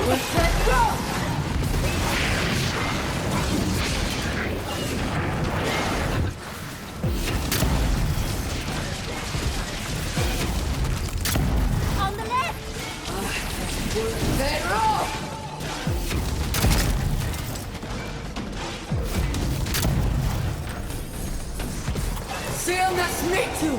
On the left! Seal nas mitu!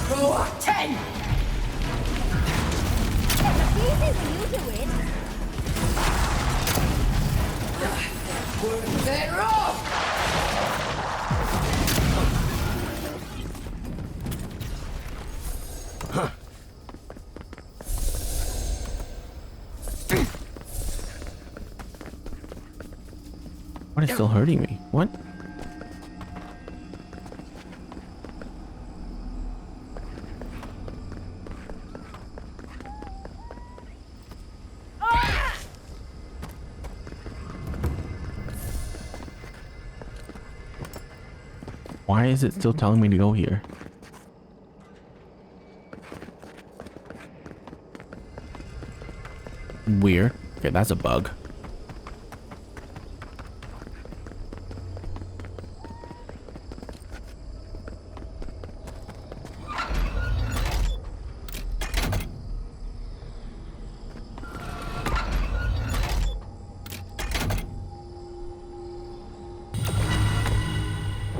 Go 10! Easy when you do it. What is still hurting me? What? Why is it still telling me to go here? Weird. Okay, that's a bug.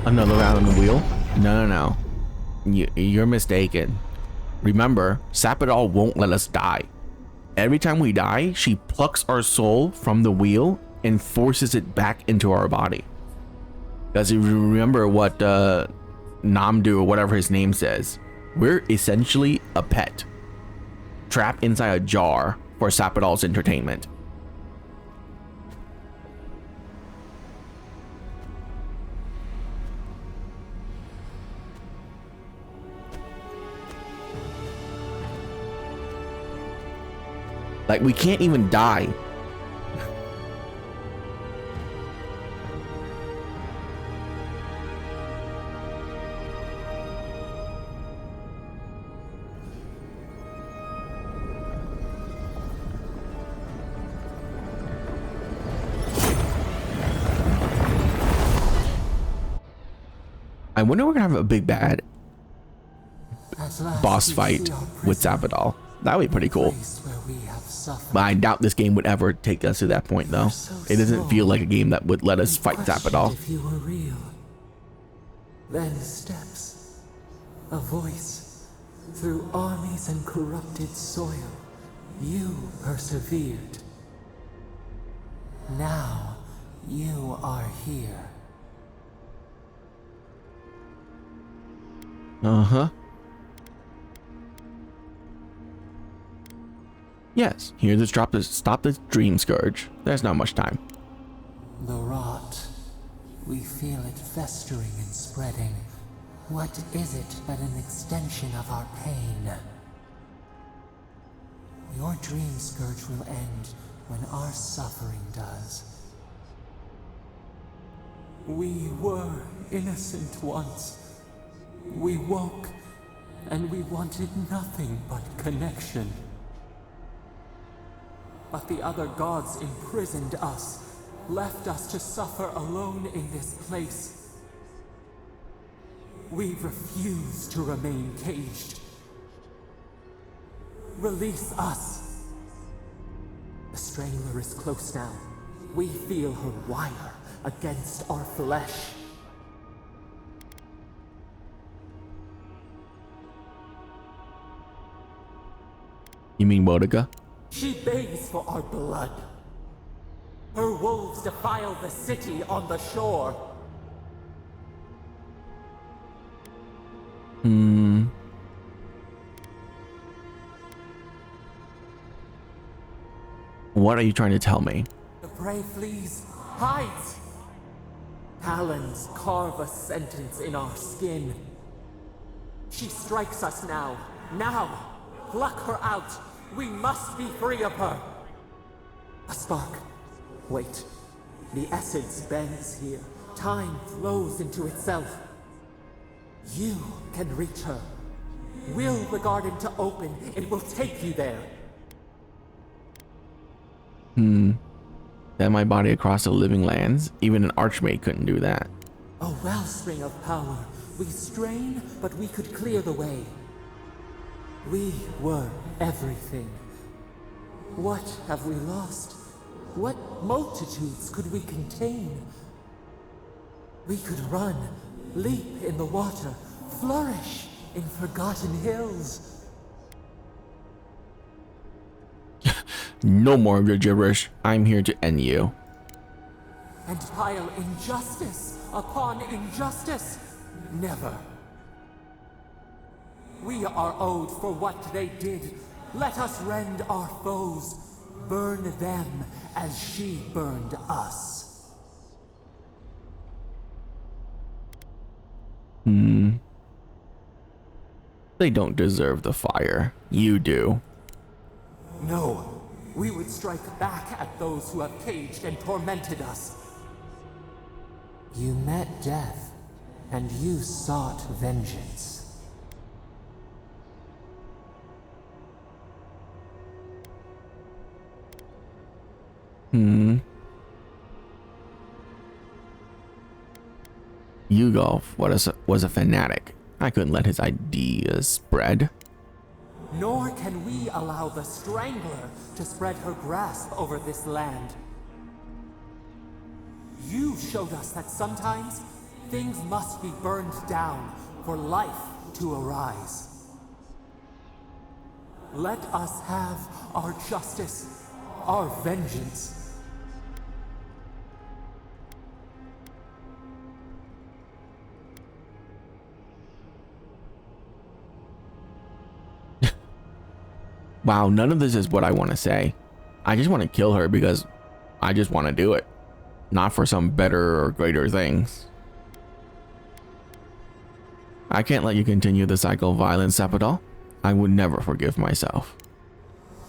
Another round on the wheel? No. You're mistaken. Remember, Sapidol won't let us die. Every time we die, she plucks our soul from the wheel and forces it back into our body. Because if you remember what Namdu or whatever his name says, we're essentially a pet trapped inside a jar for Sapidol's entertainment. Like, we can't even die. I wonder if we're gonna have a big bad boss fight with Sapidol. That would be pretty cool. But I doubt this game would ever take us to that point, though. It doesn't feel like a game that would let us fight Zappadol. If you were real, then steps, a voice, through armies and corrupted soil, you persevered. Now you are here. Uh-huh. Yes, here to stop this dream scourge. There's not much time. The rot. We feel it festering and spreading. What is it but an extension of our pain? Your dream scourge will end when our suffering does. We were innocent once. We woke, and we wanted nothing but connection. But the other gods imprisoned us, left us to suffer alone in this place. We refuse to remain caged. Release us. The strangler is close now. We feel her wire against our flesh. You mean Bodica? She begs for our blood. Her wolves defile the city on the shore. What are you trying to tell me? The prey flees, hides. Talons carve a sentence in our skin. She strikes us now. Now! Pluck her out! We must be free of her. A spark. Wait. The essence bends here. Time flows into itself. You can reach her. Will the garden to open, it will take you there. Then my body across the living lands. Even an archmage couldn't do that. A wellspring of power. We strain, but we could clear the way. We were everything. What have we lost? What multitudes could we contain? We could run, leap in the water, flourish in forgotten hills. No more of your gibberish. I'm here to end you. And pile injustice upon injustice. Never. We are owed for what they did. Let us rend our foes. Burn them as she burned us. They don't deserve the fire. You do. No. We would strike back at those who have caged and tormented us. You met death, and you sought vengeance. Yugolf was a fanatic. I couldn't let his ideas spread. Nor can we allow the Strangler to spread her grasp over this land. You showed us that sometimes things must be burned down for life to arise. Let us have our justice, our vengeance. Wow, none of this is what I want to say. I just want to kill her because I just want to do it. Not for some better or greater things. I can't let you continue the cycle of violence, Sepidal. I would never forgive myself.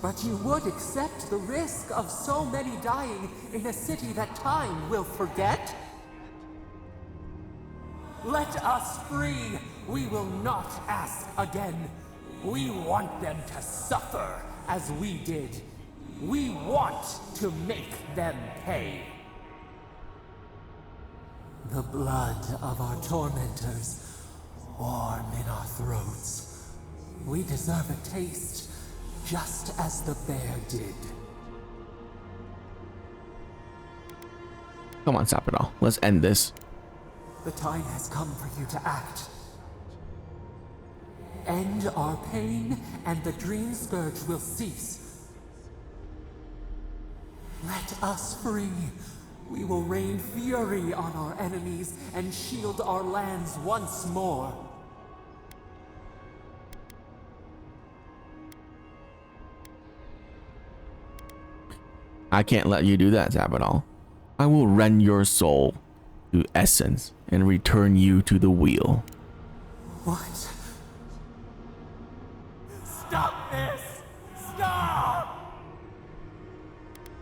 But you would accept the risk of so many dying in a city that time will forget? Let us free! We will not ask again. We want them to suffer as we did. We want to make them pay. The blood of our tormentors, warm in our throats. We deserve a taste, just as the bear did. Come on, Sepidal. Let's end this. The time has come for you to act. End our pain, and the dream scourge will cease. Let us free. We will rain fury on our enemies and shield our lands once more. I can't let you do that, Sepidal. I will rend your soul to essence and return you to the wheel. What? Stop this! Stop!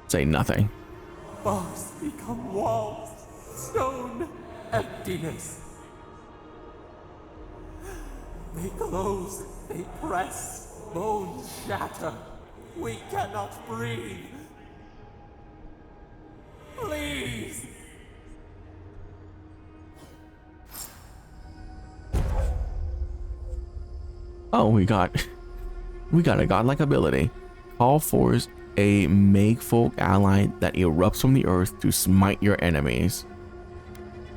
Say nothing. Bars become walls, stone, emptiness. They close, they press, bones shatter. We cannot breathe. Please! Oh, we got a godlike ability. Call forth a Magefolk ally that erupts from the earth to smite your enemies.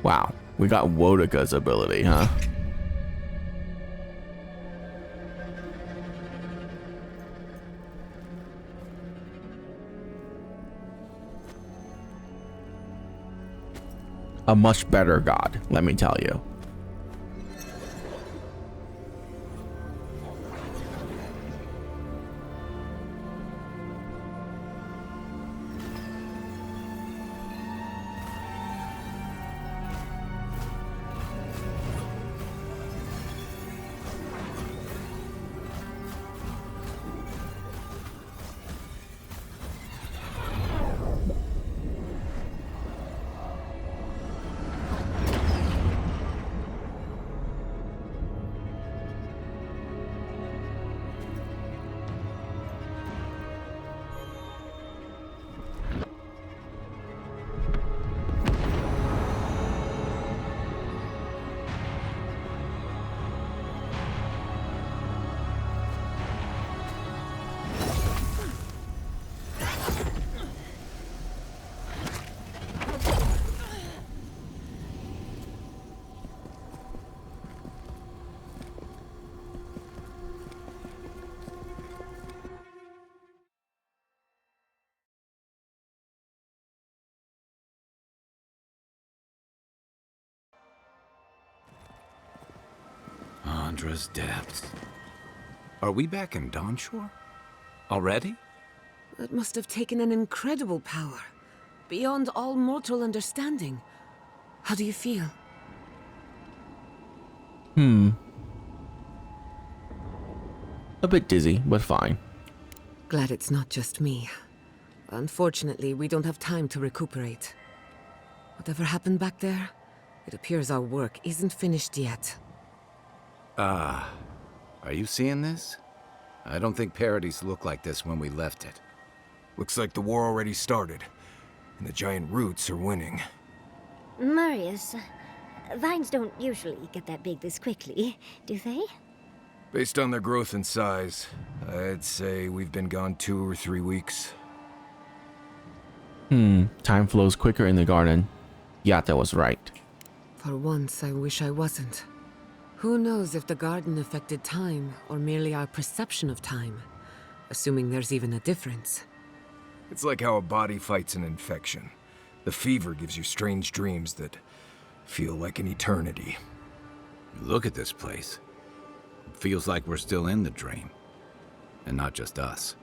Wow, we got Wodika's ability, huh? A much better god, let me tell you. Chandra's depths. Are we back in Dawnshore? Already? That must have taken an incredible power. Beyond all mortal understanding. How do you feel? A bit dizzy, but fine. Glad it's not just me. Unfortunately, we don't have time to recuperate. Whatever happened back there, it appears our work isn't finished yet. Are you seeing this? I don't think Paradise looked like this when we left it. Looks like the war already started, and the giant roots are winning. Marius, vines don't usually get that big this quickly, do they? Based on their growth and size, I'd say we've been gone 2 or 3 weeks. Time flows quicker in the garden. Yatta was right. For once, I wish I wasn't. Who knows if the garden affected time, or merely our perception of time? Assuming there's even a difference. It's like how a body fights an infection. The fever gives you strange dreams that feel like an eternity. Look at this place. It feels like we're still in the dream. And not just us.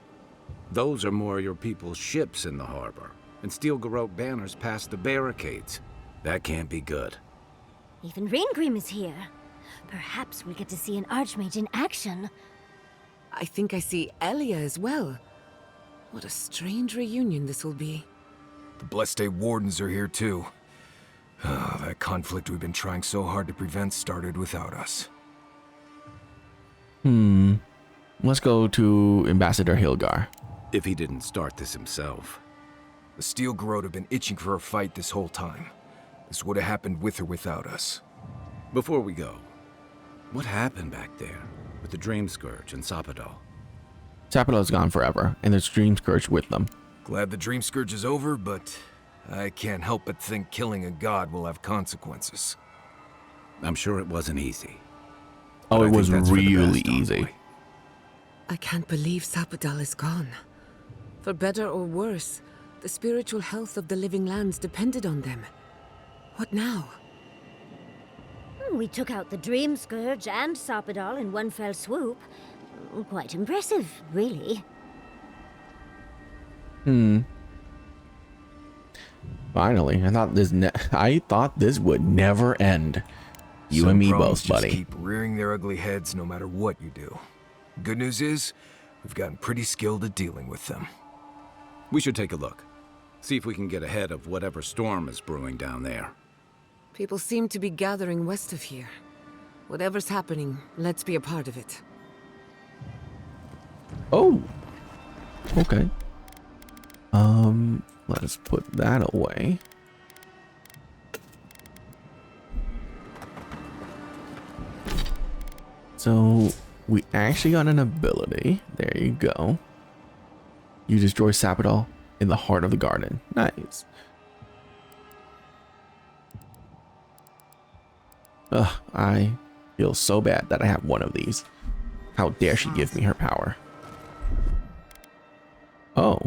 Those are more your people's ships in the harbor, and steel garrote banners past the barricades. That can't be good. Even Raingrim is here. Perhaps we get to see an Archmage in action. I think I see Elia as well. What a strange reunion this will be. The Blessed Wardens are here too. That conflict we've been trying so hard to prevent started without us. Let's go to Ambassador Hilgar. If he didn't start this himself. The Steel Garrote have been itching for a fight this whole time. This would have happened with or without us. Before we go, what happened back there with the Dream Scourge and Sapadal? Sapadal's gone forever, and there's Dream Scourge with them. Glad the Dream Scourge is over, but I can't help but think killing a god will have consequences. I'm sure it wasn't easy. Oh, But I it think was that's for the really best, easy. Envoy. I can't believe Sapadal is gone. For better or worse, the spiritual health of the living lands depended on them. What now? We took out the Dream Scourge and Sapadal in one fell swoop. Quite impressive, really. Finally, I thought this would never end. You Some and me problems both, buddy. just keep rearing their ugly heads no matter what you do. Good news is, we've gotten pretty skilled at dealing with them. We should take a look. See if we can get ahead of whatever storm is brewing down there. People seem to be gathering west of here. Whatever's happening, let's be a part of it. Oh, okay. Let's put that away. So we actually got an ability. There you go. You destroy Sapadal in the heart of the garden. Nice. Ugh, I feel so bad that I have one of these. How dare she give me her power? Oh,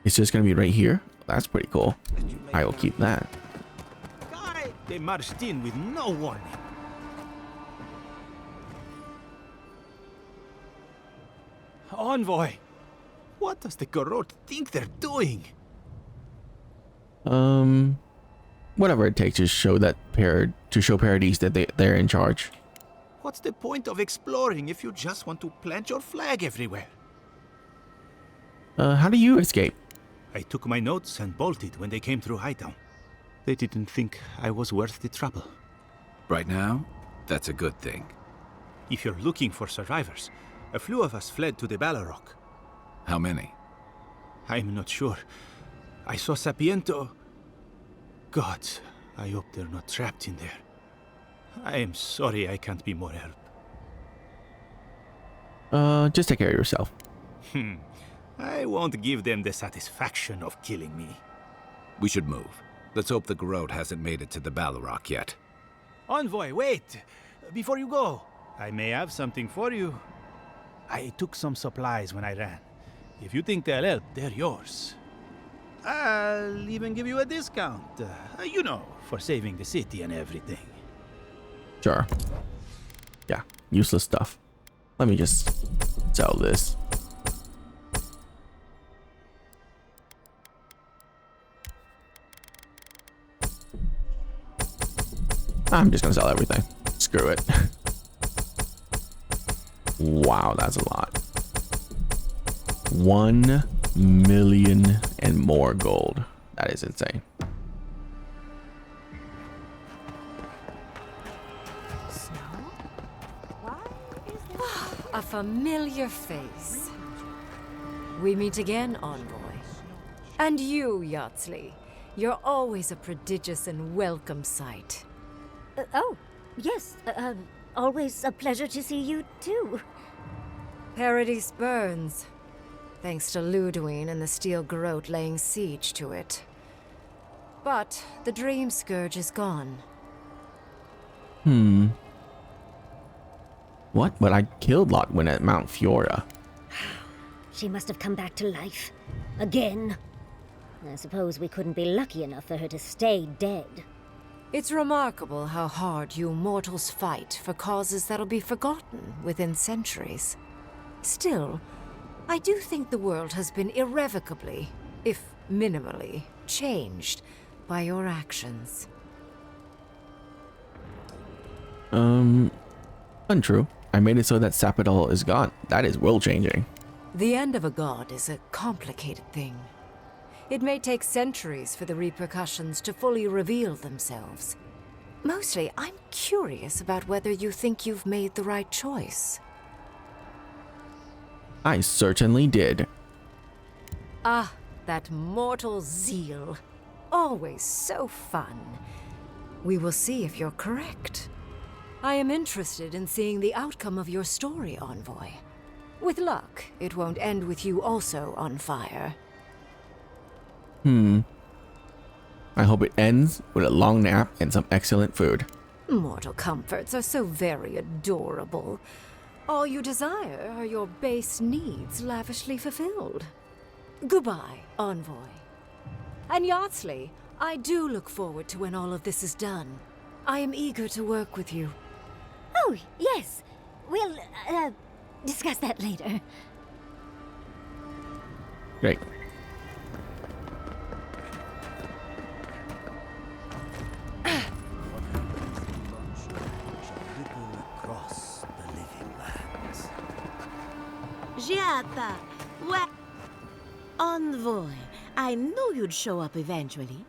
it's just gonna be right here? That's pretty cool. I will keep that. They marched in with no warning. Envoy, what does the Garrote think they're doing? Whatever it takes to show Paradise that they're in charge. What's the point of exploring if you just want to plant your flag everywhere? How do you escape? I took my notes and bolted when they came through Hightown. They didn't think I was worth the trouble. Right now, that's a good thing. If you're looking for survivors, a few of us fled to the Ballarok. How many? I'm not sure. I saw Sapiento. Gods, I hope they're not trapped in there. I am sorry I can't be more help. Just take care of yourself. I won't give them the satisfaction of killing me. We should move. Let's hope the Garrote hasn't made it to the Ballarok yet. Envoy, wait! Before you go, I may have something for you. I took some supplies when I ran. If you think they'll help, they're yours. I'll even give you a discount. You know, for saving the city and everything. Sure. Yeah, useless stuff. Let me just sell this. I'm just gonna sell everything. Screw it. Wow, that's a lot. 1 million and more gold. That is insane. A familiar face. We meet again, Envoy. And you, Yardsley. You're always a prodigious and welcome sight. Oh, yes. Always a pleasure to see you, too. Paradise burns. Thanks to Ludwine and the Steel Garrote laying siege to it. But the Dream Scourge is gone. What? But I killed Lotwin at Mount Fiora. She must have come back to life. Again. I suppose we couldn't be lucky enough for her to stay dead. It's remarkable how hard you mortals fight for causes that'll be forgotten within centuries. Still, I do think the world has been irrevocably, if minimally, changed by your actions. Untrue. I made it so that Sapidol is gone. That is world changing. The end of a god is a complicated thing. It may take centuries for the repercussions to fully reveal themselves. Mostly, I'm curious about whether you think you've made the right choice. I certainly did. Ah, that mortal zeal. Always so fun. We will see if you're correct. I am interested in seeing the outcome of your story, Envoy. With luck, it won't end with you also on fire. I hope it ends with a long nap and some excellent food. Mortal comforts are so very adorable. All you desire are your base needs lavishly fulfilled. Goodbye, Envoy. And Yardsley, I do look forward to when all of this is done. I am eager to work with you. Oh, yes. We'll, discuss that later. Great. Across the living lands. Giata, what? Envoy, I knew you'd show up eventually.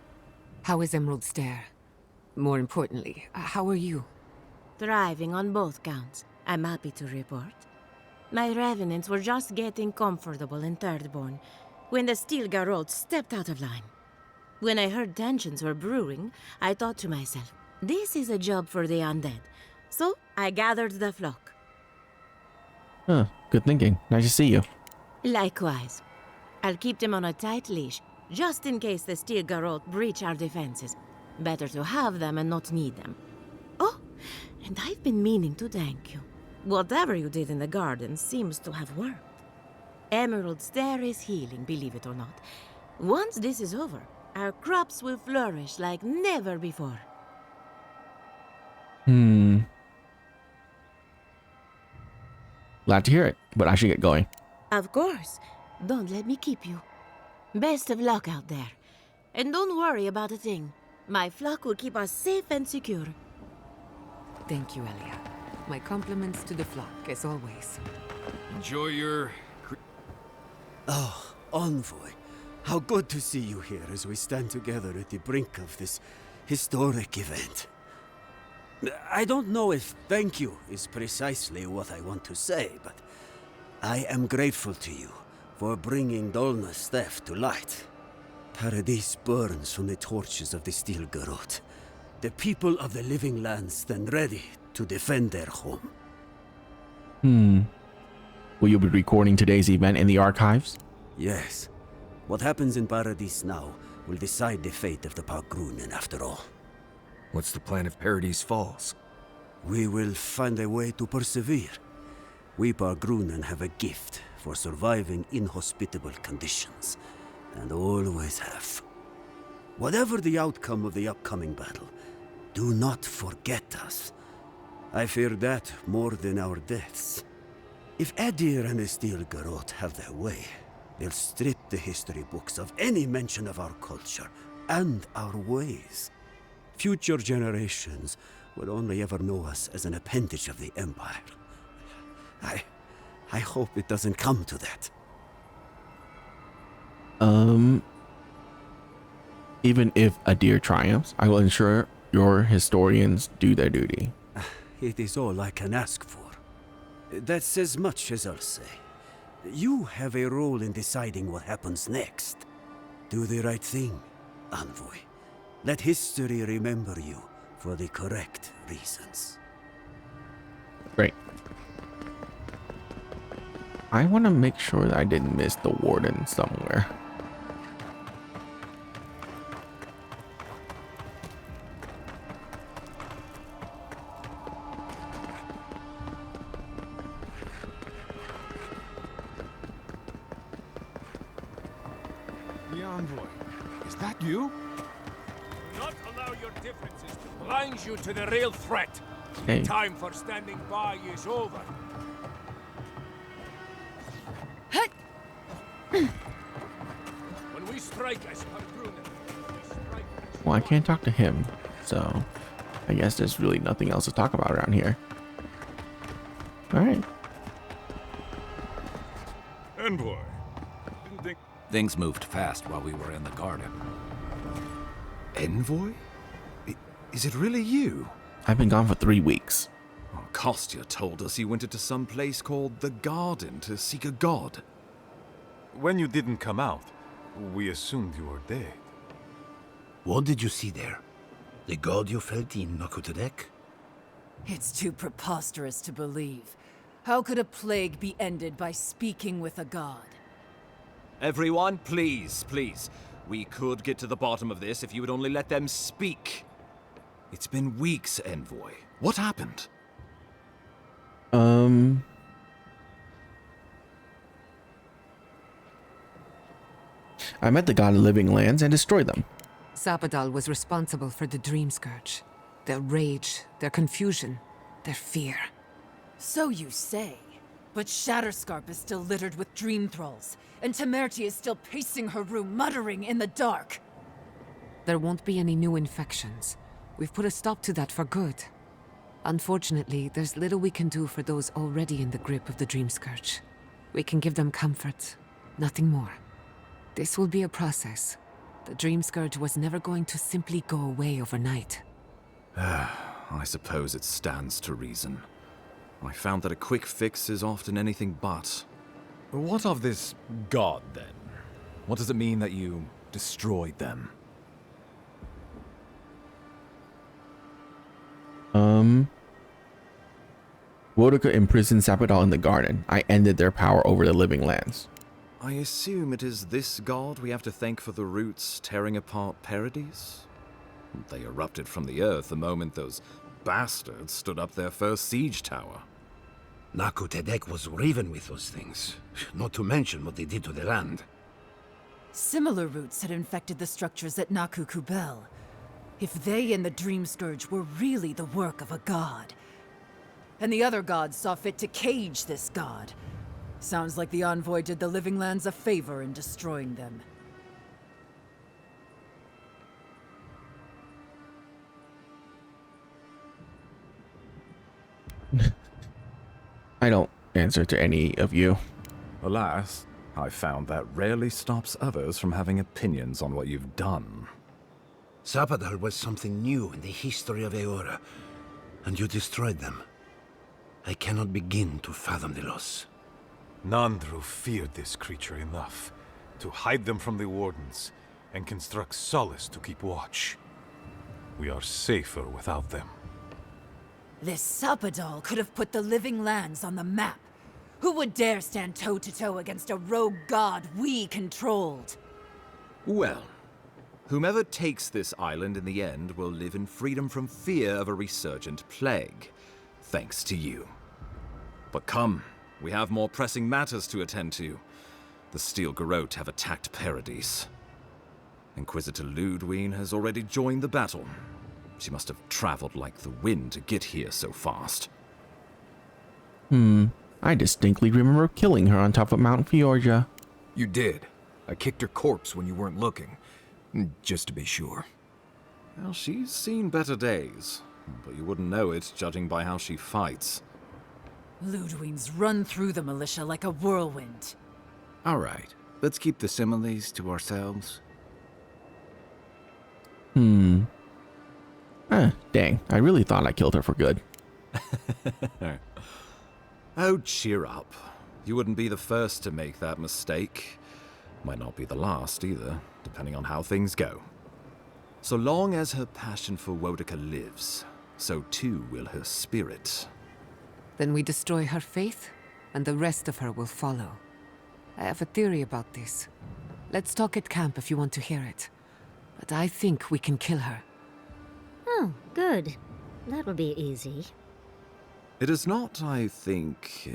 How is Emerald Stair? More importantly, how are you? Thriving on both counts, I'm happy to report. My revenants were just getting comfortable in Thirdborn when the Steel Garrote stepped out of line. When I heard tensions were brewing, I thought to myself, this is a job for the undead. So I gathered the flock. Huh, good thinking. Nice to see you. Likewise. I'll keep them on a tight leash, just in case the Steel Garrote breach our defenses. Better to have them and not need them. Oh, and I've been meaning to thank you. Whatever you did in the garden seems to have worked. Emerald Stair is healing, believe it or not. Once this is over, our crops will flourish like never before. Glad to hear it, but I should get going. Of course. Don't let me keep you. Best of luck out there. And don't worry about a thing. My flock will keep us safe and secure. Thank you, Elia. My compliments to the flock, as always. Enjoy your... Oh, Envoy, how good to see you here as we stand together at the brink of this historic event. I don't know if thank you is precisely what I want to say, but I am grateful to you for bringing Dolna's theft to light. Paradise burns from the torches of the Steel Garrote. The people of the living lands stand ready to defend their home. Will you be recording today's event in the archives? Yes. What happens in Paradise now will decide the fate of the Pargrunen after all. What's the plan if Paradise falls? We will find a way to persevere. We Pargrunen have a gift for surviving inhospitable conditions, and always have. Whatever the outcome of the upcoming battle, do not forget us. I fear that more than our deaths. If Adir and the Steel Garrote have their way, they'll strip the history books of any mention of our culture and our ways. Future generations will only ever know us as an appendage of the Empire. I hope it doesn't come to that. Even if Adir triumphs, I will ensure your historians do their duty. It is all I can ask for. That's as much as I'll say. You have a role in deciding what happens next. Do the right thing, Envoy. Let history remember you for the correct reasons. Great. I want to make sure that I didn't miss the warden somewhere. The envoy. Is that you? Do not allow your differences to blind you to the real threat. Hey. Time for standing by is over. When we strike as Harbrunner, we strike as Well, I can't talk to him, so I guess there's really nothing else to talk about around here. Alright. envoy. Didn't think Things moved fast while we were in the garden. Envoy? Is it really you? I've been gone for 3 weeks. Oh, Kostya told us you went into some place called the Garden to seek a god. when you didn't come out, we assumed you were dead. What did you see there? The god you felt in Nakutadek? It's too preposterous to believe. How could a plague be ended by speaking with a god? Everyone, please, please. We could get to the bottom of this if you would only let them speak. It's been weeks, Envoy. What happened? I met the god of living lands and destroyed them. Sapadal was responsible for the Dream Scourge. Their rage, their confusion, their fear. So you say. But Shatterscarp is still littered with dream thralls, and Temerti is still pacing her room, muttering in the dark. There won't be any new infections. We've put a stop to that for good. Unfortunately, there's little we can do for those already in the grip of the Dream Scourge. We can give them comfort, nothing more. This will be a process. The Dream Scourge was never going to simply go away overnight. I suppose it stands to reason. I found that a quick fix is often anything but. What of this god, then? What does it mean that you destroyed them? Wodoka imprisoned Sapadal in the garden. I ended their power over the living lands. I assume it is this god we have to thank for the roots tearing apart Paradise? They erupted from the earth the moment those bastards stood up their first siege tower. Nakutadek was riven with those things, not to mention what they did to the land. Similar roots had infected the structures at Naku Kubel. If they and the Dream Scourge were really the work of a god, and the other gods saw fit to cage this god, sounds like the Envoy did the Living Lands a favor in destroying them. I don't answer to any of you. Alas, I found that rarely stops others from having opinions on what you've done. Sapadal was something new in the history of Eora, and you destroyed them. I cannot begin to fathom the loss. Nandru feared this creature enough to hide them from the Wardens and construct solace to keep watch. We are safer without them. This Sapadal could have put the Living Lands on the map. Who would dare stand toe-to-toe against a rogue god we controlled? Well, whomever takes this island in the end will live in freedom from fear of a resurgent plague, thanks to you. But come, we have more pressing matters to attend to. The Steel Garrote have attacked Paradise. Inquisitor Ludwine has already joined the battle. She must have traveled like the wind to get here so fast. I distinctly remember killing her on top of Mount Fiorja. You did. I kicked her corpse when you weren't looking. Just to be sure. Well, she's seen better days, but you wouldn't know it judging by how she fights. Ludwig's run through the militia like a whirlwind. All right, let's keep the similes to ourselves. Dang, I really thought I killed her for good. Oh, cheer up. You wouldn't be the first to make that mistake. Might not be the last either, depending on how things go. So long as her passion for Wodika lives, so too will her spirit. Then we destroy her faith, and the rest of her will follow. I have a theory about this. Let's talk at camp if you want to hear it. But I think we can kill her. Oh, good. That'll be easy. It is not, I think,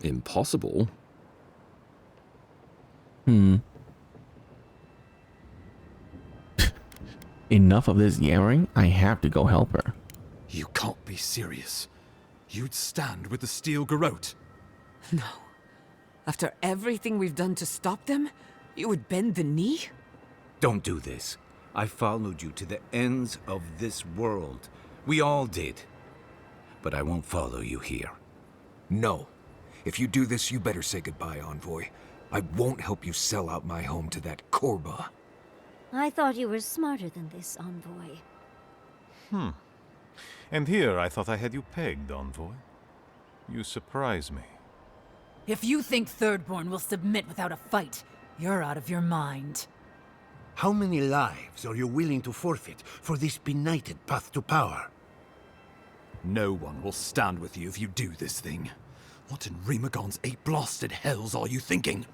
impossible. Enough of this yammering. I have to go help her. You can't be serious. You'd stand with the Steel Garrote. No. After everything we've done to stop them, you would bend the knee? Don't do this. I followed you to the ends of this world. We all did. But I won't follow you here. No. If you do this, you better say goodbye, Envoy. I won't help you sell out my home to that Korba. I thought you were smarter than this, Envoy. And here I thought I had you pegged, Envoy. You surprise me. If you think Thirdborn will submit without a fight, you're out of your mind. How many lives are you willing to forfeit for this benighted path to power? No one will stand with you if you do this thing. What in Remagon's eight blasted hells are you thinking?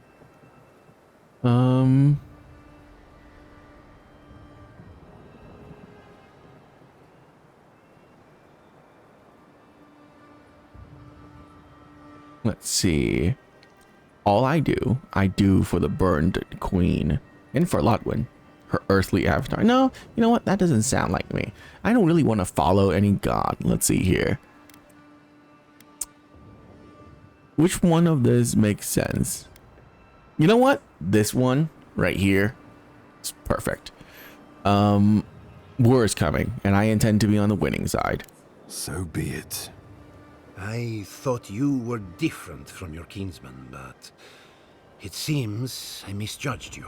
Let's see. All I do for the burned queen. And for Lotwin, her earthly avatar. No, you know what? That doesn't sound like me. I don't really want to follow any god. Let's see here. Which one of this makes sense? You know what? This one right here is perfect. War is coming, and I intend to be on the winning side. So be it. I thought you were different from your kinsman, but it seems I misjudged you.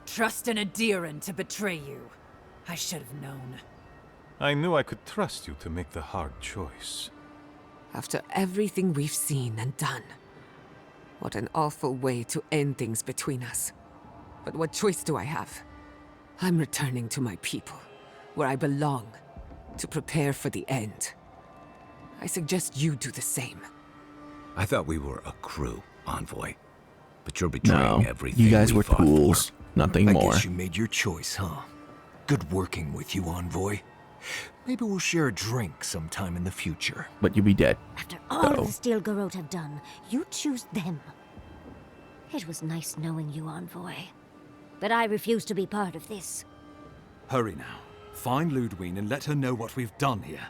Trust an Adiran to betray you. I should have known. I knew I could trust you to make the hard choice. After everything we've seen and done. What an awful way to end things between us. But what choice do I have? I'm returning to my people, where I belong, to prepare for the end. I suggest you do the same. I thought we were a crew, Envoy. But you're betraying No, everything you guys we were fought tools, nothing I more. guess you made your choice, huh? Good working with you, Envoy. Maybe we'll share a drink sometime in the future. But you'll be dead. After all the Steel Garrote have done, you choose them. It was nice knowing you, Envoy. But I refuse to be part of this. Hurry now. Find Ludwig and let her know what we've done here.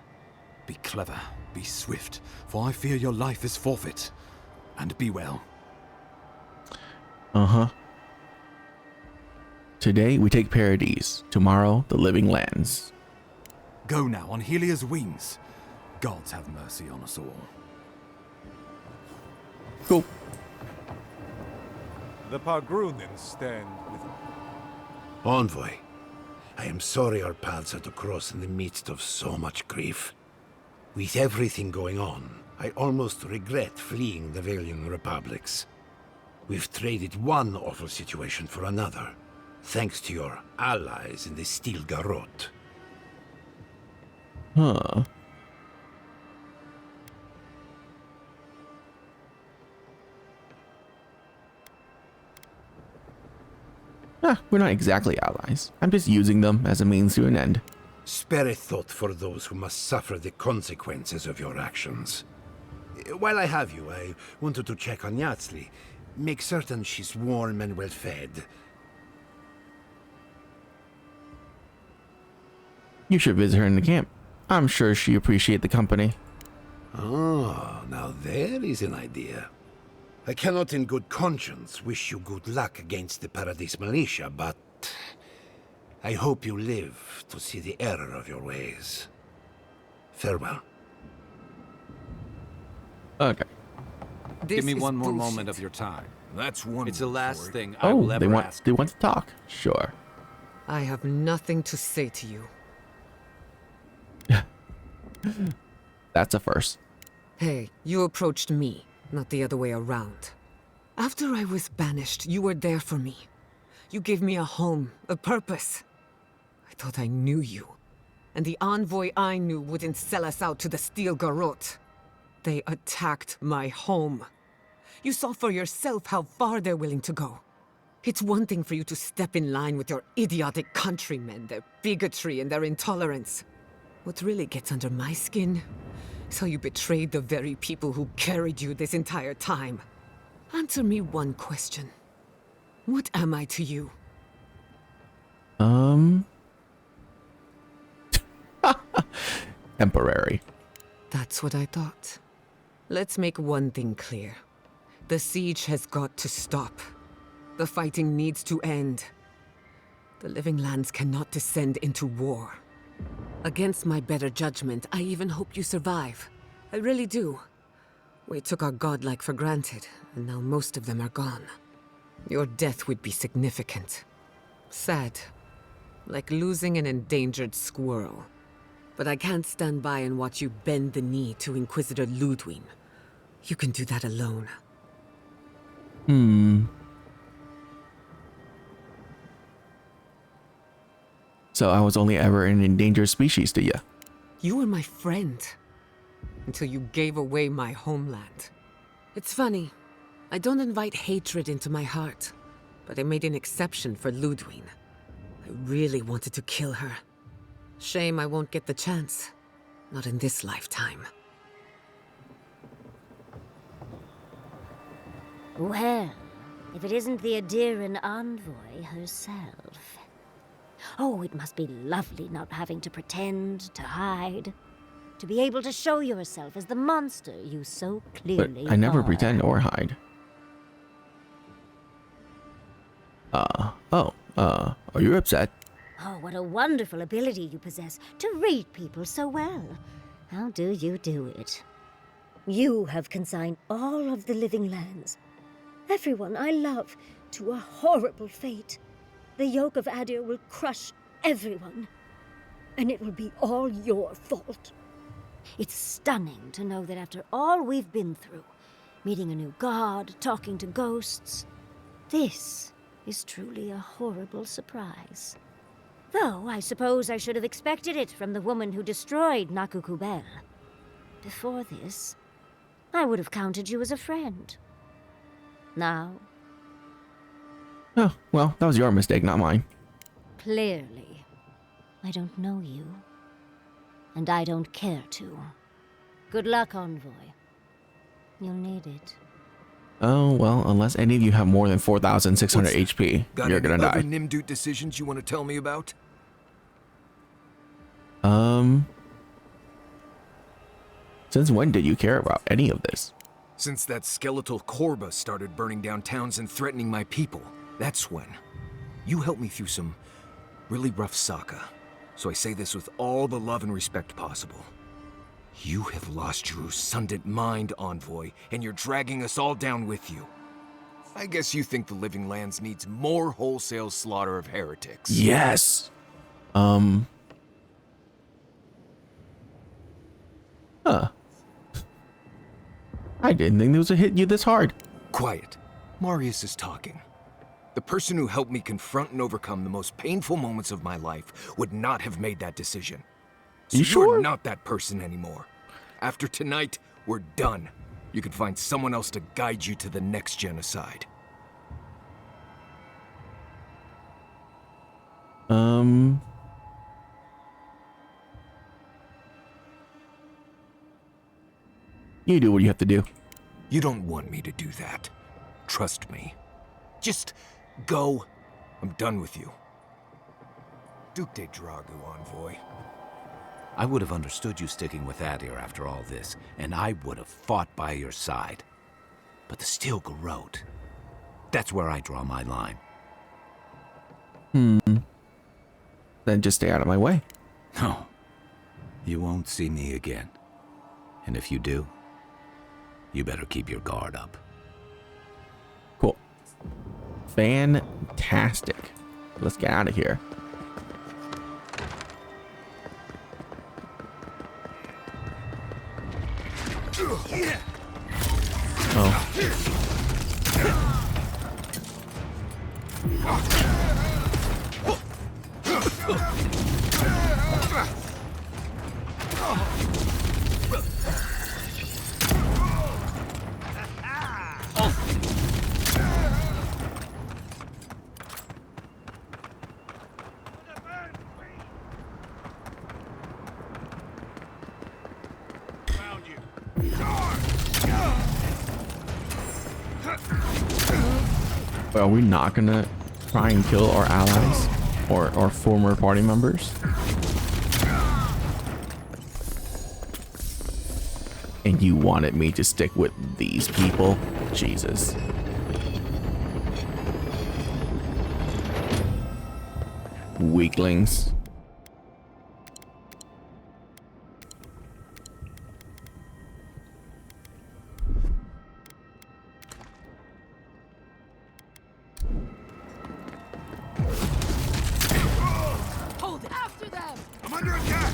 Be clever, be swift, for I fear your life is forfeit. And be well. Today we take Paradise. Tomorrow the living lands. Go now on Helia's wings. Gods have mercy on us all. Cool. The Pargrunins stand with... Envoy, I am sorry our paths had to cross in the midst of so much grief. With everything going on, I almost regret fleeing the Valian republics. We've traded one awful situation for another, thanks to your allies in the Steel Garrote. Huh. We're not exactly allies. I'm just using them as a means to an end. Spare a thought for those who must suffer the consequences of your actions. While I have you, I wanted to check on Yatsli. Make certain she's warm and well fed. You should visit her in the camp. I'm sure she appreciate the company. Oh, now there is an idea. I cannot in good conscience wish you good luck against the Paradise Militia, but I hope you live to see the error of your ways. Farewell. Okay. Give me one more moment of your time. That's one. It's the last thing I Oh, will ever ask. they want to talk. Sure. I have nothing to say to you. That's a first. Hey, you approached me, not the other way around. After I was banished, you were there for me. You gave me a home, a purpose. I thought I knew you. And the envoy I knew wouldn't sell us out to the Steel Garrote. They attacked my home. You saw for yourself how far they're willing to go. It's one thing for you to step in line with your idiotic countrymen, their bigotry and their intolerance. What really gets under my skin is how you betrayed the very people who carried you this entire time. Answer me one question. What am I to you? Temporary. That's what I thought. Let's make one thing clear. The siege has got to stop. The fighting needs to end. The Living Lands cannot descend into war. Against my better judgment, I even hope you survive. I really do. We took our godlike for granted, and now most of them are gone. Your death would be significant. Sad. Like losing an endangered squirrel. But I can't stand by and watch you bend the knee to Inquisitor Ludwig. You can do that alone. So I was only ever an endangered species to you. You were my friend. Until you gave away my homeland. It's funny. I don't invite hatred into my heart. But I made an exception for Ludwig. I really wanted to kill her. Shame I won't get the chance. Not in this lifetime. Well, if it isn't the Adiran envoy herself. Oh, it must be lovely not having to pretend, to hide. To be able to show yourself as the monster you so But clearly I never are. pretend or hide. Are you upset? Oh, what a wonderful ability you possess to read people so well. How do you do it? You have consigned all of the Living Lands, everyone I love, to a horrible fate. The yoke of Adir will crush everyone, and it will be all your fault. It's stunning to know that after all we've been through, meeting a new god, talking to ghosts, this is truly a horrible surprise. Though I suppose I should have expected it from the woman who destroyed Nakukubel. Before this, I would have counted you as a friend. Now, Oh, well, that was your mistake, not mine. clearly, I don't know you. And I don't care to. Good luck, Envoy. You'll need it. Oh, well, unless any of you have more than 4,600 HP, Got you're any gonna other die. Nimdut decisions you want to tell me about? Since when did you care about any of this? Since that skeletal Korba started burning down towns and threatening my people, that's when. You helped me through some really rough Saka, so I say this with all the love and respect possible. You have lost your Sundant mind, Envoy, and you're dragging us all down with you. I guess you think the Living Lands needs more wholesale slaughter of heretics. Yes! Huh. I didn't think this would hit you this hard. Quiet. Marius is talking. The person who helped me confront and overcome the most painful moments of my life would not have made that decision. So You sure? You're not that person anymore. After tonight, we're done. You can find someone else to guide you to the next genocide. You do what you have to do. You don't want me to do that. Trust me. Just go. I'm done with you. Duke de Dragu, Envoy. I would have understood you sticking with Adir after all this, and I would have fought by your side. But the Steel Garrote, that's where I draw my line. Then just stay out of my way. No, you won't see me again. And if you do, you better keep your guard up. Cool. Fantastic. Let's get out of here. Oh. But are we not gonna try and kill our allies or former party members? And you wanted me to stick with these people? Jesus. Weaklings. Hold it! After them! I'm under attack!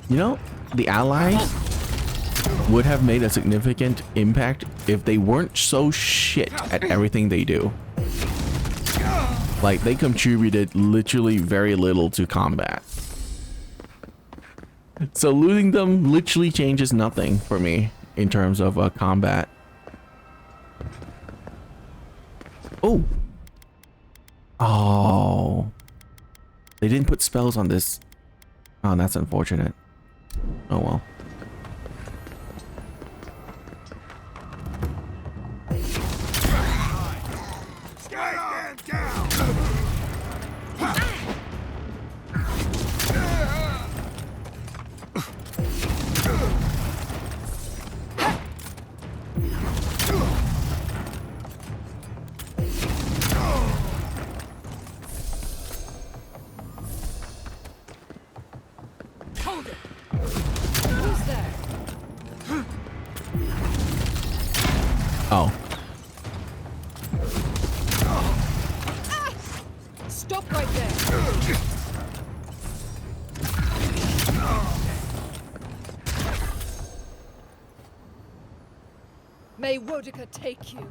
You know, the allies would have made a significant impact if they weren't so shit at everything they do. Like, they contributed literally very little to combat. So losing them literally changes nothing for me in terms of combat. Oh. Oh. They didn't put spells on this. Oh, that's unfortunate. Oh well. Stand down! Hold it! Who's there? Oh. Stop right there! May Wodica take you.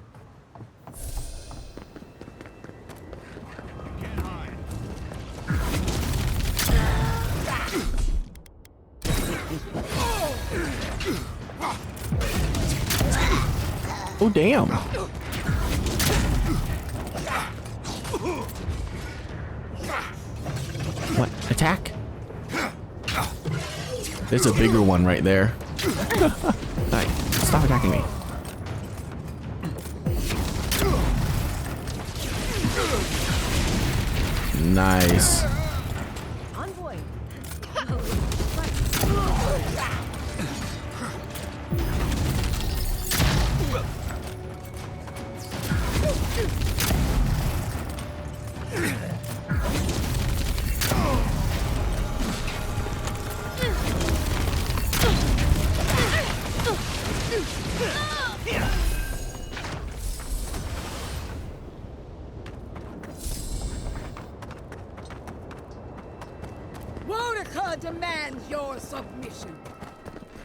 Oh, damn. What? Attack? There's a bigger one right there. Alright, stop attacking me. Nice. Envoy. Wodica demands your submission.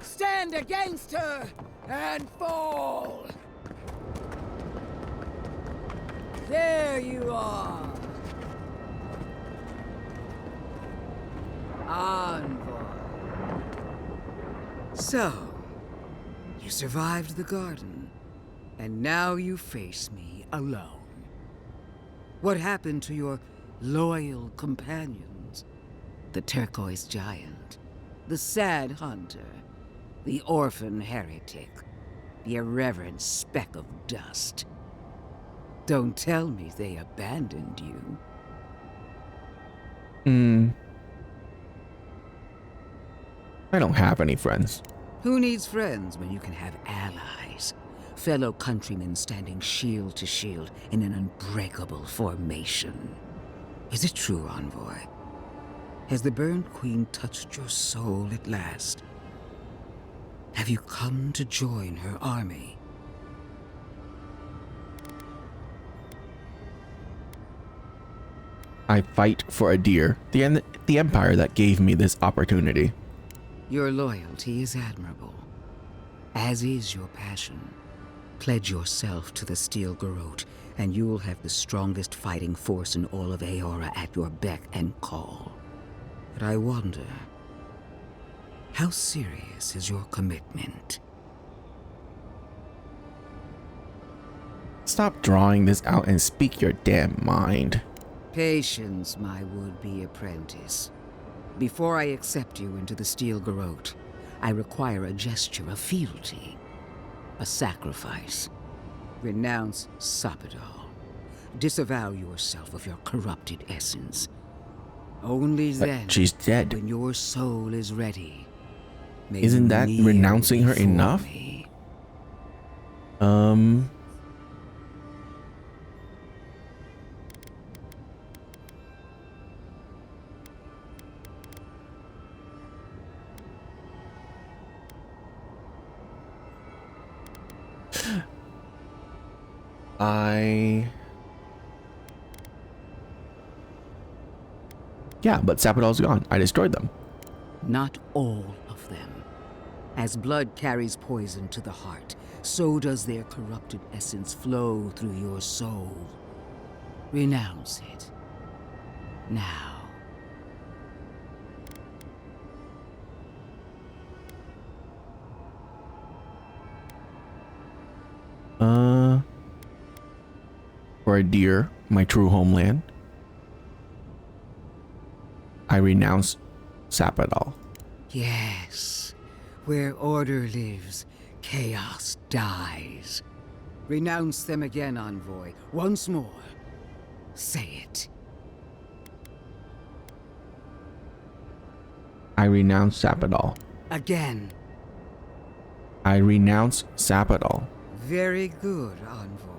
Stand against her and fall. There you are. Envoy. So, you survived the garden, and now you face me alone. What happened to your loyal companions? The turquoise giant. The sad hunter. The orphan heretic. The irreverent speck of dust. Don't tell me they abandoned you. I don't have any friends. Who needs friends when you can have allies? Fellow countrymen standing shield to shield in an unbreakable formation. Is it true, Envoy? Has the Burned Queen touched your soul at last? Have you come to join her army? I fight for a deer, the empire that gave me this opportunity. Your loyalty is admirable, as is your passion. Pledge yourself to the Steel Garrote, and you'll have the strongest fighting force in all of Aora at your beck and call. But I wonder, how serious is your commitment? Stop drawing this out and speak your damn mind. Patience, my would-be apprentice. Before I accept you into the Steel Garrote, I require a gesture of fealty. A sacrifice. Renounce Sapidal. Disavow yourself of your corrupted essence. Only then, she's dead. When your soul is ready, isn't that renouncing her enough? Me. Yeah, but Sapidal's gone. I destroyed them. Not all of them. As blood carries poison to the heart, so does their corrupted essence flow through your soul. Renounce it. Now. For a deer, my true homeland, I renounce Sapidal. Yes. Where order lives, chaos dies. Renounce them again, Envoy. Once more. Say it. I renounce Sapidal. Again. I renounce Sapidal. Very good, Envoy.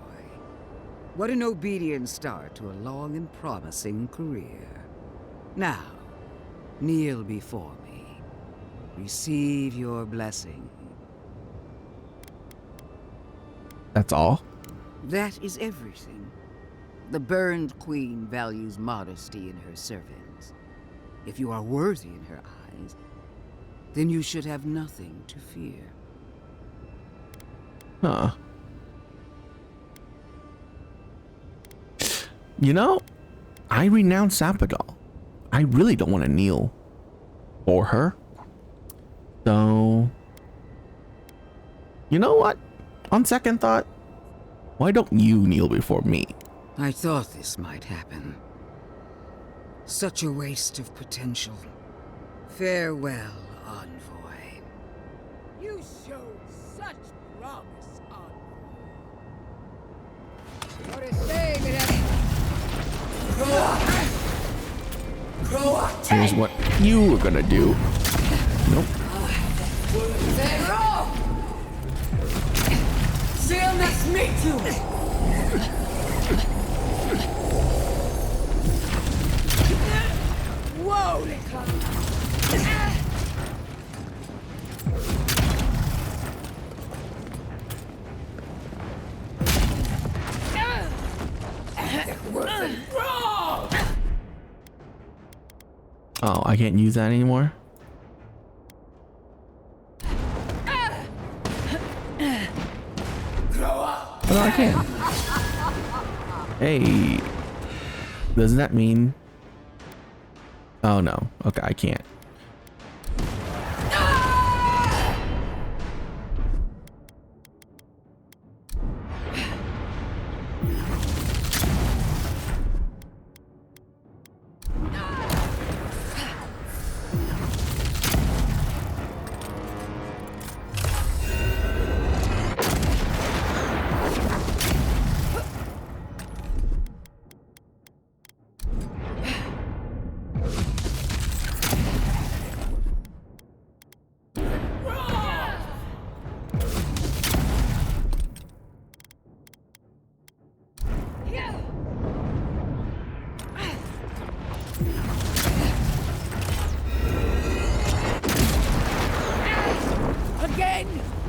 What an obedient start to a long and promising career. Now, kneel before me. Receive your blessing. That's all? That is everything. The Burned Queen values modesty in her servants. If you are worthy in her eyes, then you should have nothing to fear. Huh. You know, I renounce Sapidal. I really don't want to kneel for her. So, you know what? On second thought, why don't you kneel before me? I thought this might happen. Such a waste of potential. Farewell, Envoy. You showed such promise, Envoy. What is saying that? Here's what you were gonna do. Nope. Seal next meet you. Whoa, they come. Oh, I can't use that anymore? Oh, no, I can. Hey. Doesn't that mean... Oh, no. Okay, I can't.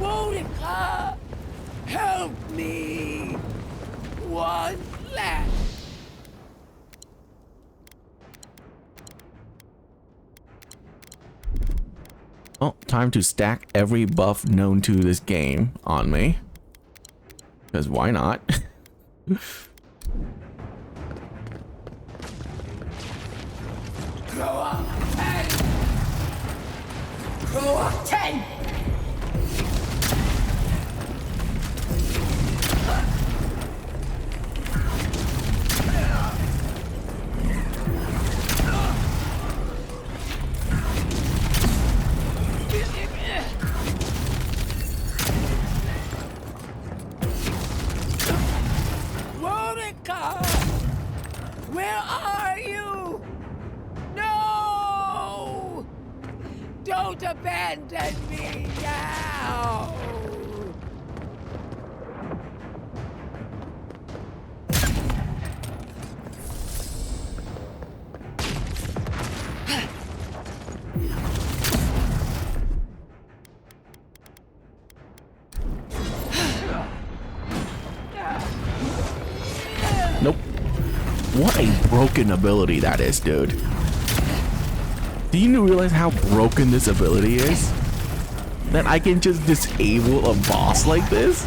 Wodika! Help me! One last! Oh, time to stack every buff known to this game on me. Because why not? Grow up 10! Grow up 10! Wodika! Where are you? No! Don't abandon me now! Nope. What a broken ability that is, dude. Do you realize how broken this ability is? That I can just disable a boss like this?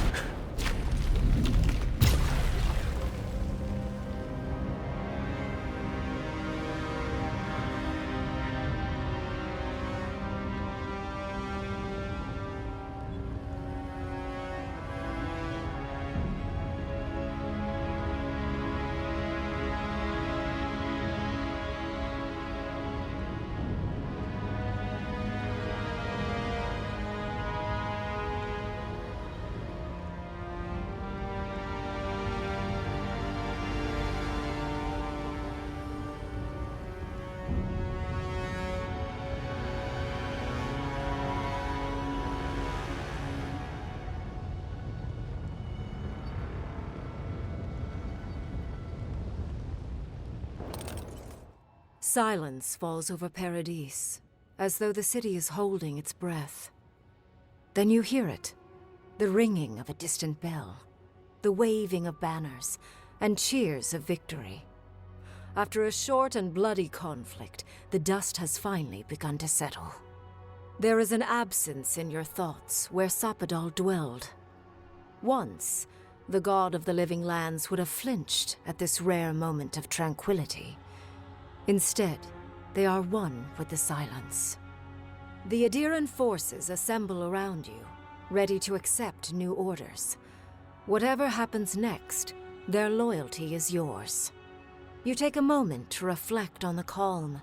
Silence falls over Paradise, as though the city is holding its breath. Then you hear it, the ringing of a distant bell, the waving of banners, and cheers of victory. After a short and bloody conflict, the dust has finally begun to settle. There is an absence in your thoughts where Sapadal dwelled. Once, the god of the living lands would have flinched at this rare moment of tranquility. Instead, they are one with the silence. The Adiran forces assemble around you, ready to accept new orders. Whatever happens next, their loyalty is yours. You take a moment to reflect on the calm.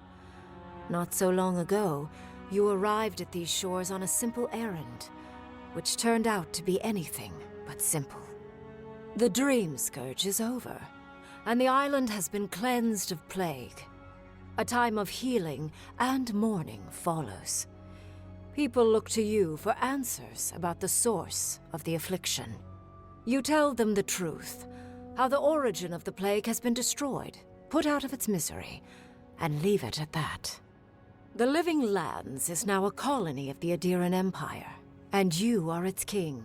Not so long ago, you arrived at these shores on a simple errand, which turned out to be anything but simple. The Dream Scourge is over, and the island has been cleansed of plague. A time of healing and mourning follows. People look to you for answers about the source of the affliction. You tell them the truth, how the origin of the plague has been destroyed, put out of its misery, and leave it at that. The Living Lands is now a colony of the Adiran Empire, and you are its king.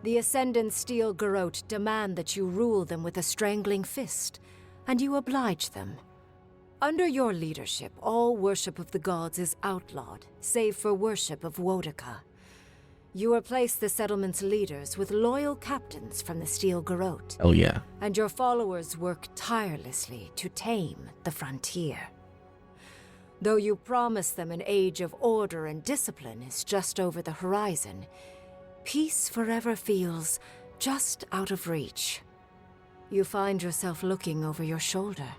The Ascendant Steel Garrote demand that you rule them with a strangling fist, and you oblige them. Under your leadership, all worship of the gods is outlawed, save for worship of Wodika. You replace the settlement's leaders with loyal captains from the Steel Garrote. Oh yeah. And your followers work tirelessly to tame the frontier. Though you promise them an age of order and discipline is just over the horizon, peace forever feels just out of reach. You find yourself looking over your shoulder.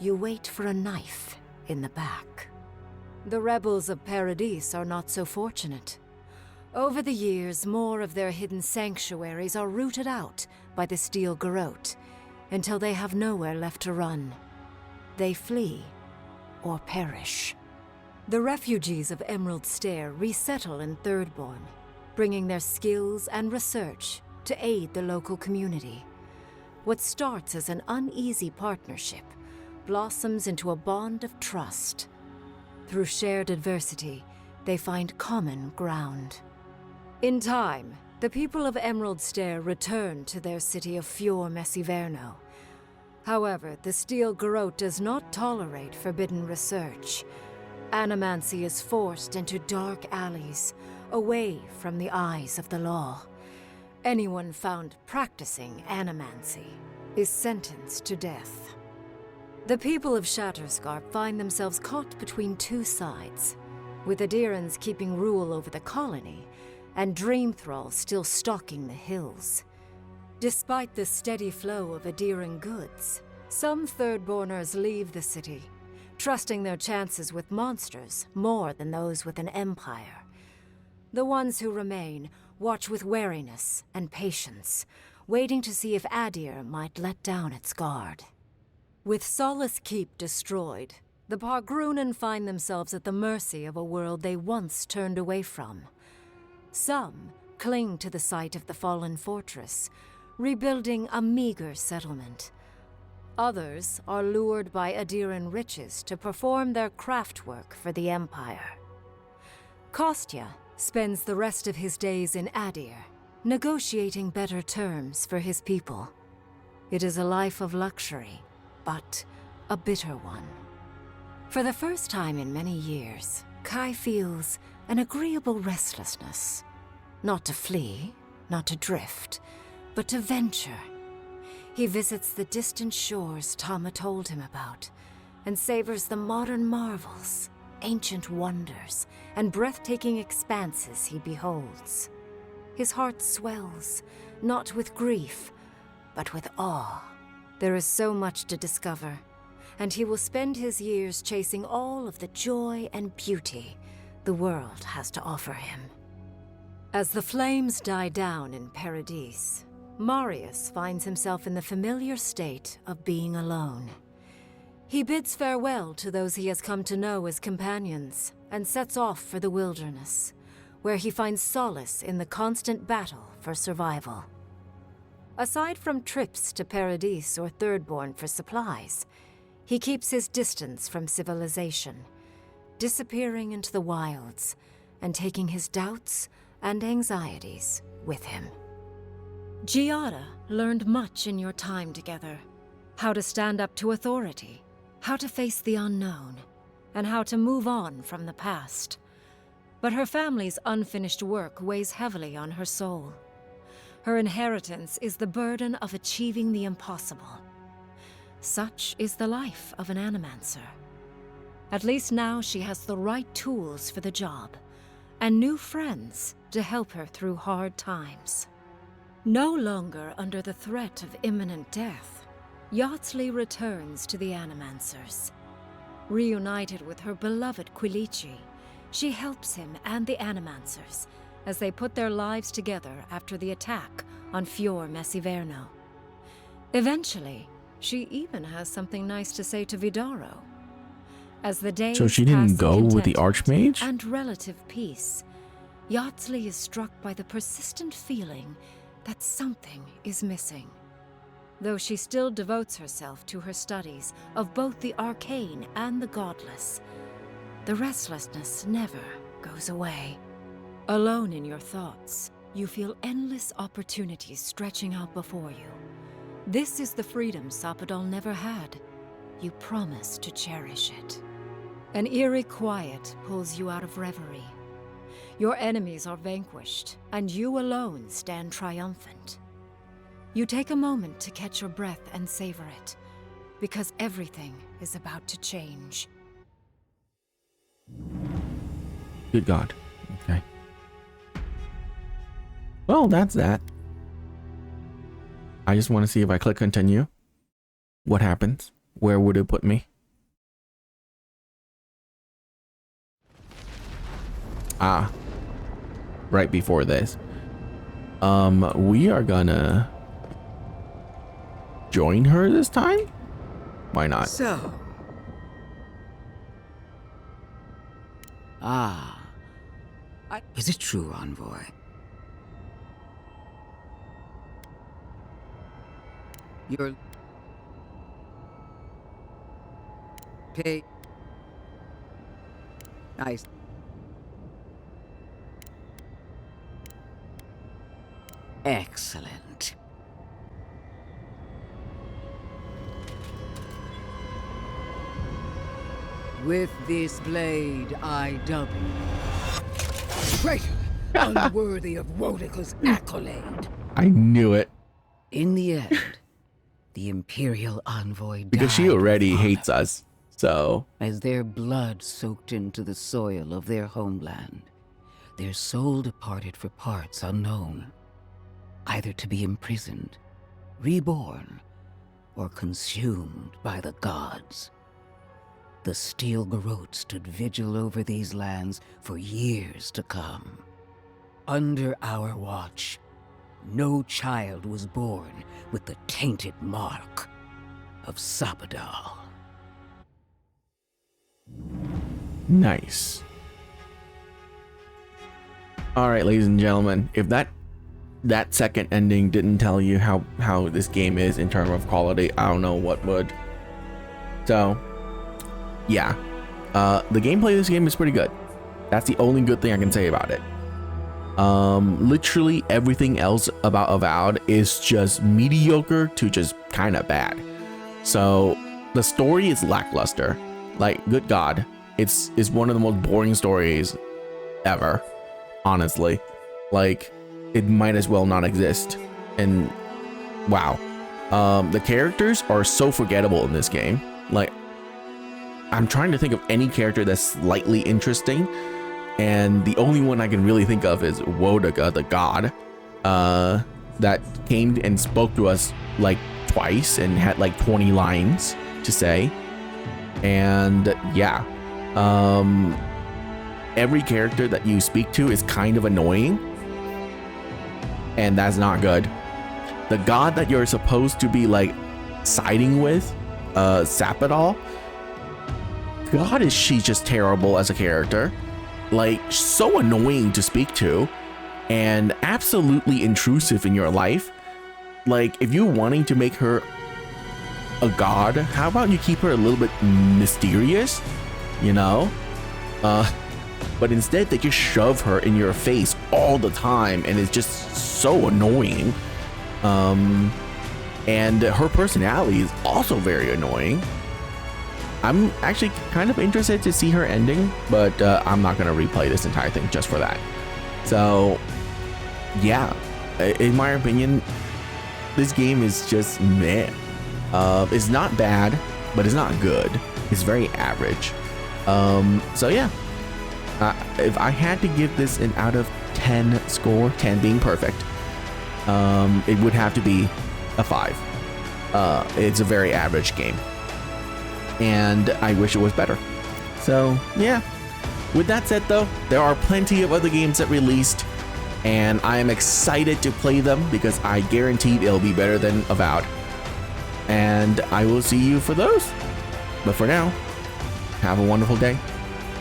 You wait for a knife in the back. The rebels of Paradise are not so fortunate. Over the years, more of their hidden sanctuaries are rooted out by the Steel Garrote, until they have nowhere left to run. They flee or perish. The refugees of Emerald Stair resettle in Thirdborn, bringing their skills and research to aid the local community. What starts as an uneasy partnership blossoms into a bond of trust. Through shared adversity, they find common ground. In time, the people of Emerald Stair returned to their city of Fior Messiverno. However, the Steel Garrote does not tolerate forbidden research. Animancy is forced into dark alleys, away from the eyes of the law. Anyone found practicing animancy is sentenced to death. The people of Shatterscarp find themselves caught between two sides, with Adirans keeping rule over the colony, and Dream Thralls still stalking the hills. Despite the steady flow of Adiran goods, some Thirdborners leave the city, trusting their chances with monsters more than those with an empire. The ones who remain watch with wariness and patience, waiting to see if Adir might let down its guard. With Solace Keep destroyed, the Pargrunan find themselves at the mercy of a world they once turned away from. Some cling to the site of the fallen fortress, rebuilding a meager settlement. Others are lured by Adiran riches to perform their craftwork for the Empire. Kostya spends the rest of his days in Adir, negotiating better terms for his people. It is a life of luxury, but a bitter one. For the first time in many years, Kai feels an agreeable restlessness. Not to flee, not to drift, but to venture. He visits the distant shores Tama told him about, and savors the modern marvels, ancient wonders, and breathtaking expanses he beholds. His heart swells, not with grief, but with awe. There is so much to discover, and he will spend his years chasing all of the joy and beauty the world has to offer him. As the flames die down in Paradise, Marius finds himself in the familiar state of being alone. He bids farewell to those he has come to know as companions, and sets off for the wilderness, where he finds solace in the constant battle for survival. Aside from trips to Paradise or Thirdborn for supplies, he keeps his distance from civilization, disappearing into the wilds and taking his doubts and anxieties with him. Giada learned much in your time together. How to stand up to authority, how to face the unknown, and how to move on from the past. But her family's unfinished work weighs heavily on her soul. Her inheritance is the burden of achieving the impossible. Such is the life of an animancer. At least now she has the right tools for the job, and new friends to help her through hard times. No longer under the threat of imminent death, Yardsley returns to the Animancers. Reunited with her beloved Quilici, she helps him and the Animancers as they put their lives together after the attack on Fior Messiverno. Eventually, she even has something nice to say to Vidaro. As the days So she didn't pass go in with the contentment Archmage? and relative peace, Yardsley is struck by the persistent feeling that something is missing. Though she still devotes herself to her studies of both the arcane and the godless, the restlessness never goes away. Alone in your thoughts, you feel endless opportunities stretching out before you. This is the freedom Sapadal never had. You promise to cherish it. An eerie quiet pulls you out of reverie. Your enemies are vanquished, and you alone stand triumphant. You take a moment to catch your breath and savor it, because everything is about to change. Good God. Okay. Well, that's that. I just want to see if I click continue. What happens? Where would it put me? Ah. Right before this. We are gonna join her this time? Why not? So. Is it true, Envoy? You're... Okay. Excellent. With this blade, I dub you. Traitor! Unworthy of Wodika's accolade. I knew it. In the end, the Imperial envoy died. Because she already hates us, so... As their blood soaked into the soil of their homeland, their soul departed for parts unknown, either to be imprisoned, reborn, or consumed by the gods. The Steel Garrote stood vigil over these lands for years to come. Under our watch, no child was born with the tainted mark of Sabadal. Nice. All right, ladies and gentlemen, if that second ending didn't tell you how this game is in terms of quality, I don't know what would. So, yeah, the gameplay of this game is pretty good. That's the only good thing I can say about it. Literally everything else about Avowed is just mediocre to just kind of bad. So the story is lackluster. Like, good God, it's one of the most boring stories ever, honestly. Like, it might as well not exist. And wow, the characters are so forgettable in this game. Like, I'm trying to think of any character that's slightly interesting, and the only one I can really think of is Wodika, the god, that came and spoke to us like twice and had like 20 lines to say. And yeah, every character that you speak to is kind of annoying, and that's not good. The god that you're supposed to be like siding with, Sappadal, God, is she just terrible as a character. Like, so annoying to speak to and absolutely intrusive in your life. Like, if you're wanting to make her a god, how about you keep her a little bit mysterious, you know? But instead they just shove her in your face all the time, and it's just so annoying. And her personality is also very annoying. I'm actually kind of interested to see her ending, but I'm not going to replay this entire thing just for that. So, yeah, in my opinion, this game is just meh. It's not bad, but it's not good. It's very average. So yeah, if I had to give this an out of 10 score, 10 being perfect, it would have to be a 5. It's a very average game, and I wish it was better. So yeah, with that said though, there are plenty of other games that released, and I am excited to play them because I guaranteed it'll be better than Avowed. And I will see you for those. But for now, have a wonderful day,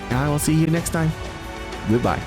and I will see you next time. Goodbye.